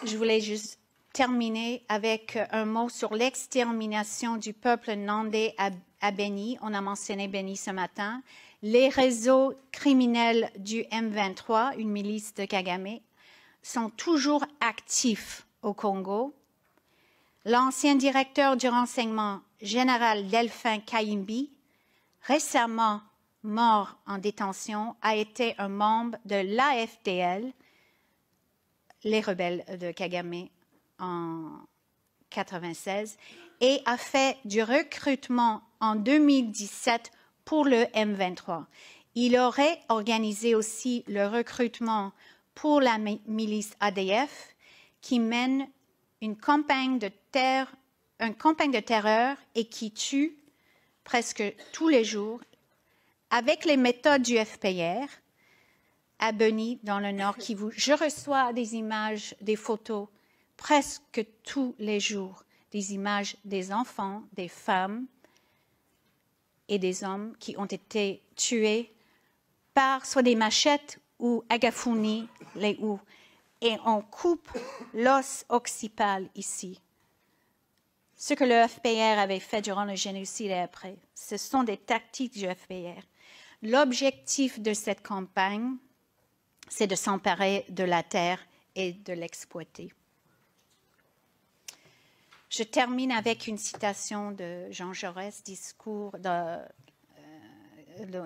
je voulais juste terminer avec un mot sur l'extermination du peuple nandais à Beni. On a mentionné Beni ce matin. Les réseaux criminels du M23, une milice de Kagame, sont toujours actifs au Congo. L'ancien directeur du renseignement général Delphin Kayimbi, récemment mort en détention, a été un membre de l'AFDL, les rebelles de Kagame, en 1996, et a fait du recrutement en 2017 pour le M23. Il aurait organisé aussi le recrutement pour la milice ADF qui mène une campagne de terreur et qui tue presque tous les jours avec les méthodes du FPR à Beni, dans le Nord Kivu. Je reçois des images, des photos presque tous les jours, des images des enfants, des femmes et des hommes qui ont été tués par soit des machettes ou agafuni, les houes. Et on coupe l'os occipal ici. Ce que le FPR avait fait durant le génocide et après, ce sont des tactiques du FPR. L'objectif de cette campagne, c'est de s'emparer de la terre et de l'exploiter. Je termine avec une citation de Jean Jaurès,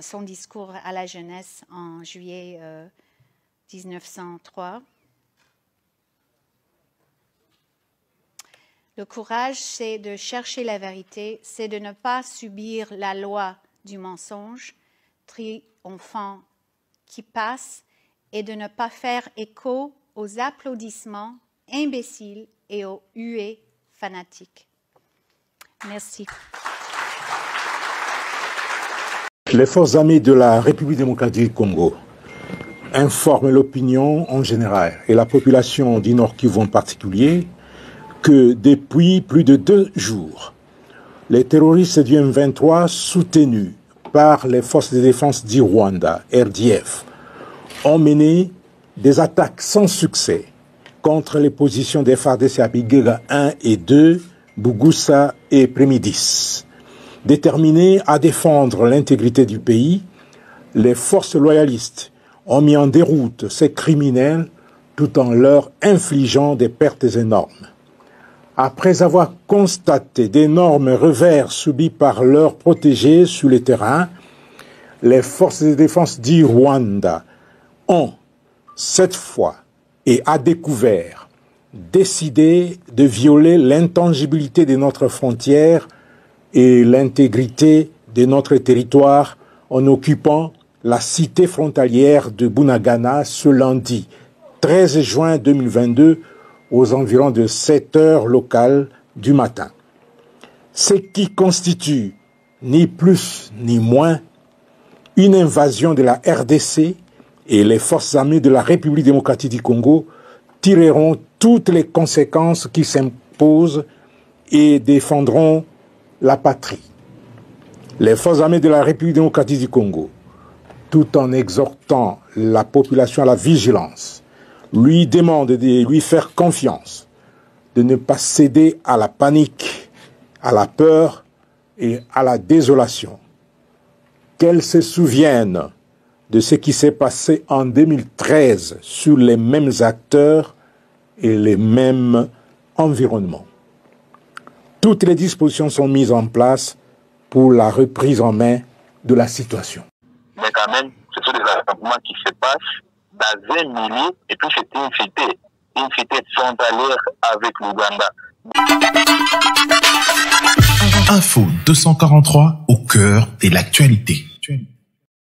son discours à la jeunesse en juillet 1903. Le courage, c'est de chercher la vérité, c'est de ne pas subir la loi du mensonge triomphant qui passe et de ne pas faire écho aux applaudissements imbéciles et aux huées fanatiques. Merci. Les forces armées de la République démocratique du Congo informent l'opinion en général et la population du Nord Kivu en particulier que depuis plus de 2 jours, les terroristes du M23 soutenus par les forces de défense du Rwanda, RDF, ont mené des attaques sans succès contre les positions des FARDC à Bigega 1 et 2, Bougussa et Prémidis. Déterminés à défendre l'intégrité du pays, les forces loyalistes ont mis en déroute ces criminels tout en leur infligeant des pertes énormes. Après avoir constaté d'énormes revers subis par leurs protégés sur le terrain, les forces de défense du Rwanda ont, cette fois et à découvert, décidé de violer l'intangibilité de notre frontière et l'intégrité de notre territoire en occupant la cité frontalière de Bunagana ce lundi 13 juin 2022 aux environs de 7 heures locales du matin. Ce qui constitue ni plus ni moins une invasion de la RDC et les forces armées de la République démocratique du Congo tireront toutes les conséquences qui s'imposent et défendront la patrie. Les forces armées de la République démocratique du Congo, tout en exhortant la population à la vigilance, lui demandent de lui faire confiance, de ne pas céder à la panique, à la peur et à la désolation. Qu'elle se souvienne de ce qui s'est passé en 2013 sur les mêmes acteurs et les mêmes environnements. Toutes les dispositions sont mises en place pour la reprise en main de la situation. Mais quand même, ce sont des affrontements qui se passent dans un milieu, et puis c'est une cité frontalière avec l'Ouganda. Info 243 au cœur de l'actualité.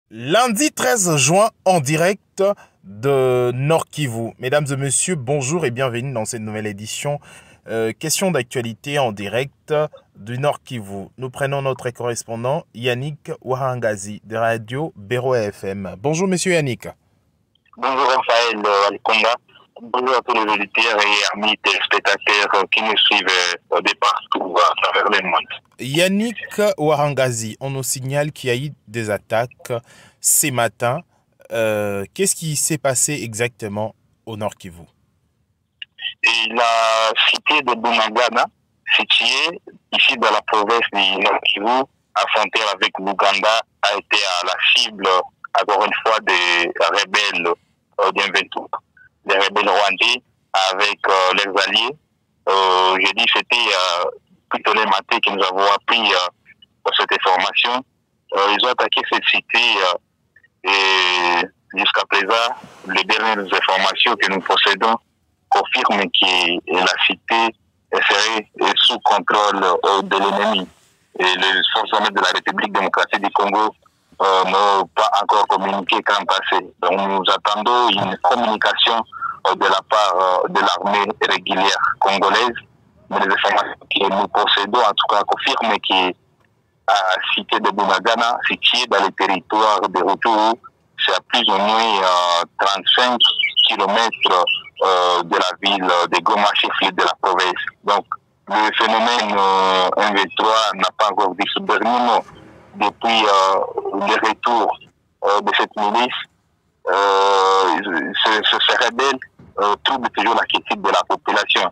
Lundi 13 juin, en direct de Nord Kivu. Mesdames et messieurs, bonjour et bienvenue dans cette nouvelle édition. Question d'actualité en direct du Nord Kivu. Nous prenons notre correspondant Yannick Warangazi de Radio Béro FM. Bonjour monsieur Yannick. Bonjour Raphaël Alikonda. Bonjour à tous les auditeurs et amis téléspectateurs qui nous suivent de partout à travers le monde. Yannick Warangazi, on nous signale qu'il y a eu des attaques ces matins. Qu'est-ce qui s'est passé exactement au Nord Kivu? Et la cité de Bunagana, située ici dans la province du Nord Kivu, à frontière avec l'Ouganda, a été à la cible, encore une fois, des rebelles d'M23, des rebelles rwandais avec leurs alliés. J'ai dit c'était plutôt les matins que nous avons appris cette information. Ils ont attaqué cette cité et jusqu'à présent, les dernières informations que nous possédons confirment que la cité serait sous contrôle de l'ennemi. Et les forces armées de la République démocratique du Congo n'ont pas encore communiqué qu'en passé. Donc nous attendons une communication de la part de l'armée régulière congolaise. Mais les informations que nous possédons, en tout cas, confirment que la cité de Bunagana, située dans le territoire de Rutshuru, c'est à plus ou moins 35 kilomètres de la ville de Goma, chef-lieu de la province. Donc, le phénomène M23 n'a pas encore dit ce dernier mot. Depuis le retour de cette milice, ces rebelles troublent toujours la quiétude de la population.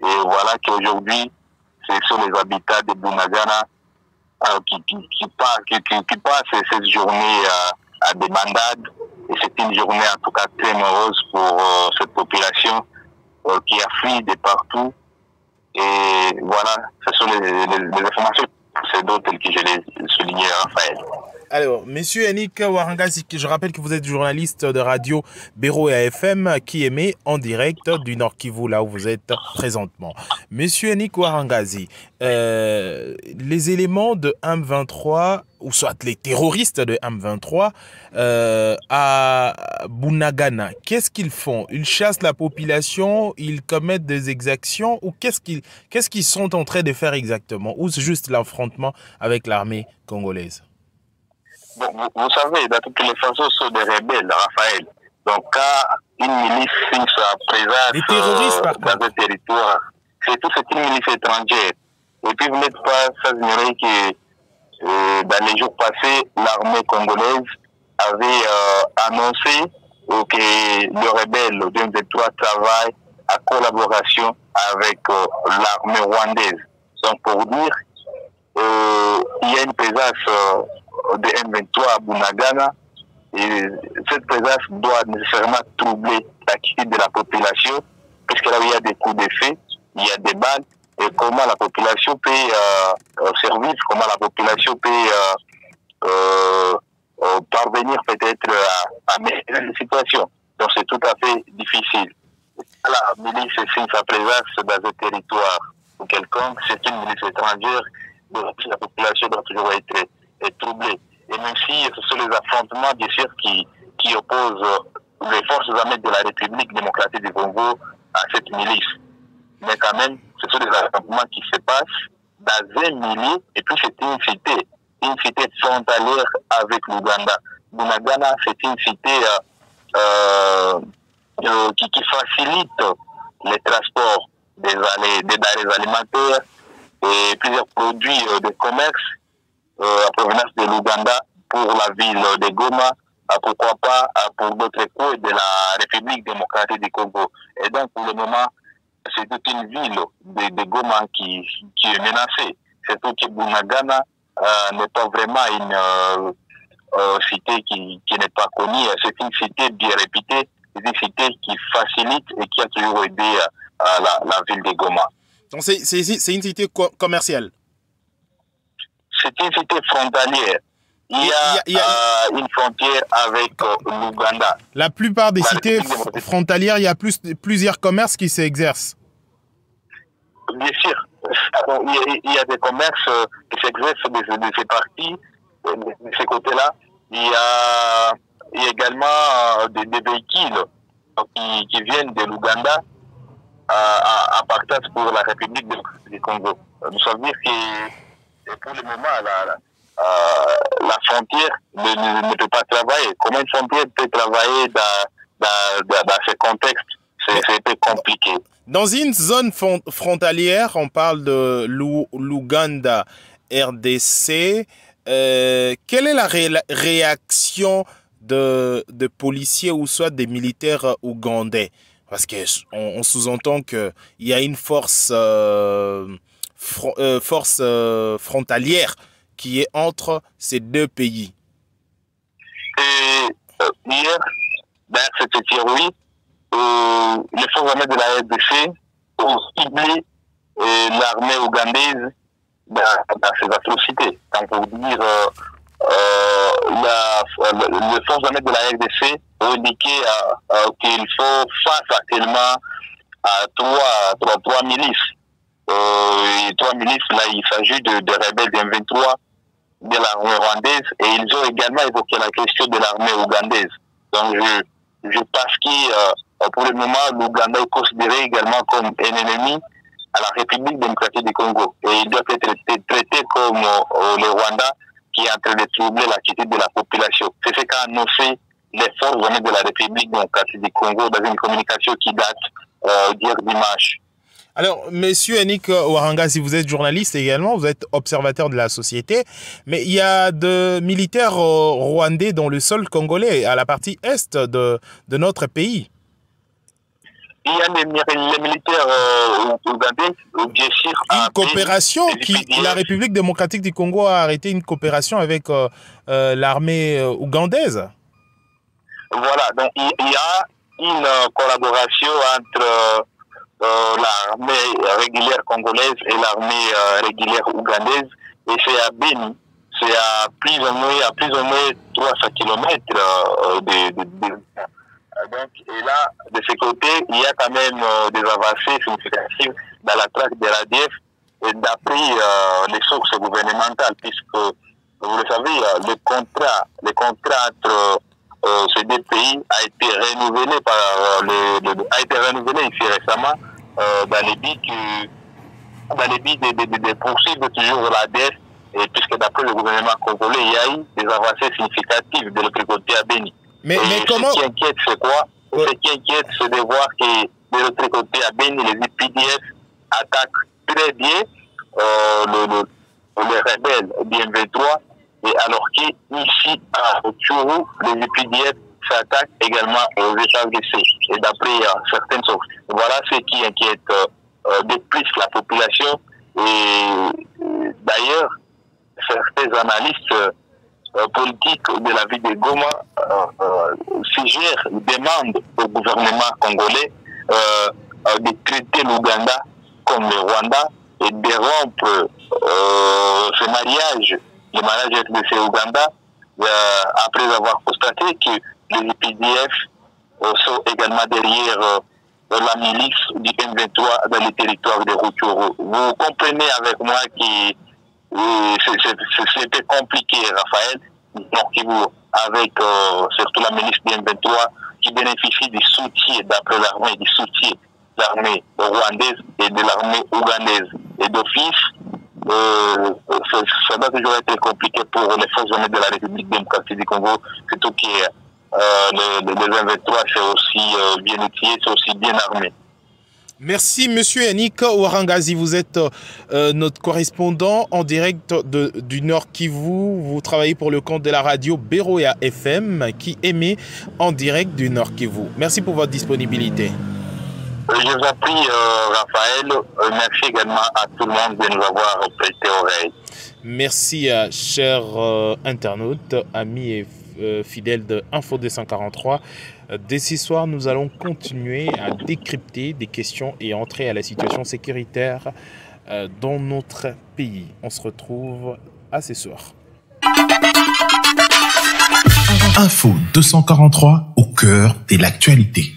Et voilà qu'aujourd'hui, ce sont les habitants de Bunagana qui passent cette journée à des mandades. Et c'est une journée en tout cas très morose pour cette population qui a fui de partout. Et voilà, ce sont les informations, c'est d'autres que je les soulignais, Raphaël. Alors, Monsieur Yannick Ouarangazi, je rappelle que vous êtes journaliste de radio Béro et AFM qui émet en direct du Nord Kivu, là où vous êtes présentement. Monsieur Yannick Ouarangazi, les éléments de M23, ou soit les terroristes de M23 à Bunagana, qu'est-ce qu'ils font? Ils chassent la population, ils commettent des exactions, ou qu'est-ce qu'ils sont en train de faire exactement? Ou c'est juste l'affrontement avec l'armée congolaise? Bon, vous savez, dans toutes les façons, ce sont des rebelles, Raphaël. Donc, quand une milice signe sa présence des terroristes, dans un territoire, c'est une milice étrangère. Et puis, vous n'êtes pas sans ignorer que dans les jours passés, l'armée congolaise avait annoncé que les rebelles de M23 travaillent en collaboration avec l'armée rwandaise. Donc, pour dire, il y a une présence de M23 à Bunagana, et cette présence doit nécessairement troubler la quiétude de la population, puisque là où il y a des coups d'effet, il y a des balles, et comment la population peut survivre, comment la population peut parvenir peut-être à améliorer la situation. Donc c'est tout à fait difficile. La milice signe sa présence dans un territoire ou quelconque, c'est une milice étrangère, donc la population doit toujours être troublée. Et même si ce sont les affrontements, bien sûr, qui opposent les forces armées de la République démocratique du Congo à cette milice. Mais quand même, ce sont des affrontements qui se passent dans un milieu, et puis c'est une cité frontalière avec l'Ouganda. Bunagana, c'est une cité qui facilite les transports des denrées alimentaires et plusieurs produits de commerce à provenance de l'Ouganda pour la ville de Goma, pourquoi pas pour d'autres coins de la République démocratique du Congo. Et donc, pour le moment, c'est toute une ville de Goma qui est menacée. Surtout que Bunagana n'est pas vraiment une cité qui n'est pas connue. C'est une cité bien réputée, c'est une cité qui facilite et qui a toujours aidé la ville de Goma. Donc, c'est une cité commerciale? C'est une cité frontalière. Il y a une frontière avec l'Ouganda. La plupart des cités frontalières, il y a plusieurs commerces qui s'exercent. Bien sûr. Il y a des commerces qui s'exercent de ces parties, de ces côtés-là. Il y a également des véhicules qui viennent de l'Ouganda à partage pour la République du Congo. Ça veut dire que pour le moment, la frontière ne peut pas travailler. Comment une frontière peut travailler dans ce contexte? C'est un peu compliqué. Dans une zone frontalière, on parle de l'Ouganda, RDC. Quelle est la réaction de policiers ou soit des militaires ougandais? Parce qu'on sous-entend qu'il y a une force, frontalière qui est entre ces deux pays. Et hier, dans cette théorie, les forces armées de la RDC ont ciblé l'armée ougandaise dans ces atrocités. Quand pour dire, les forces armées de la RDC ont indiqué qu'il faut face actuellement à trois milices. Et 3 milices, là, il s'agit de rebelles du M23 de l'armée rwandaise, et ils ont également évoqué la question de l'armée ougandaise. Donc je pense que pour le moment, l'Ouganda est considéré également comme un ennemi à la République démocratique du Congo. Et il doit être traité comme le Rwanda qui est en train de troubler la quiétude de la population. C'est ce qu'a annoncé les forces armées de la République démocratique du Congo dans une communication qui date d'hier dimanche. Alors, Monsieur Yannick Ouarangazi, vous êtes journaliste également, vous êtes observateur de la société, mais il y a de militaires rwandais dans le sol congolais, à la partie est de notre pays. Il y a les militaires ougandais, bien sûr. Une coopération la République démocratique du Congo a arrêté une coopération avec l'armée ougandaise. Voilà, donc il y a une collaboration entre l'armée régulière congolaise et l'armée régulière ougandaise, et c'est à Beni, c'est à plus ou moins 300 km donc, et là, de ce côté, il y a quand même des avancées significatives dans la traque de l'ADF, et d'après les sources gouvernementales, puisque, vous le savez, le contrat entre ces deux pays a été renouvelé ici récemment dans les buts de poursuivre toujours l'ADF, et puisque d'après le gouvernement congolais, il y a eu des avancées significatives de l'autre côté à Beni. Mais comment... Ce qui inquiète, c'est quoi? Ce qui inquiète, c'est de voir que de l'autre côté à Beni, les UPDF attaquent très bien les rebelles du M23, et alors qu'ici à Rutshuru, les UPDF s'attaquent également aux FARDC, et d'après certaines sources. Voilà ce qui inquiète de plus la population, et d'ailleurs, certains analystes politiques de la ville de Goma suggèrent, demandent au gouvernement congolais de traiter l'Ouganda comme le Rwanda et de rompre ce mariage, le mariage avec le Ouganda, après avoir constaté que les IPDF sont également derrière la milice du M23 dans le territoire de Rutshuru. Vous comprenez avec moi que c'était compliqué, Raphaël, avec surtout la milice du M23 qui bénéficie du soutien, d'après l'armée, du soutien de l'armée rwandaise et de l'armée ougandaise. Et d'office, ça doit toujours être compliqué pour les forces armées de la République démocratique du Congo, surtout que le M23 c'est aussi bien outillé, c'est aussi bien armé. Merci Monsieur Yannick Ouarangazi, vous êtes notre correspondant en direct du Nord Kivu. Vous travaillez pour le compte de la radio Beroya FM qui émet en direct du Nord Kivu. Merci pour votre disponibilité. Je vous en prie Raphaël, merci également à tout le monde de nous avoir prêté oreille. Merci chers internautes, amis et fidèles de Info 243. Dès ce soir, nous allons continuer à décrypter des questions et entrer à la situation sécuritaire dans notre pays. On se retrouve à ce soir. Info 243 au cœur de l'actualité.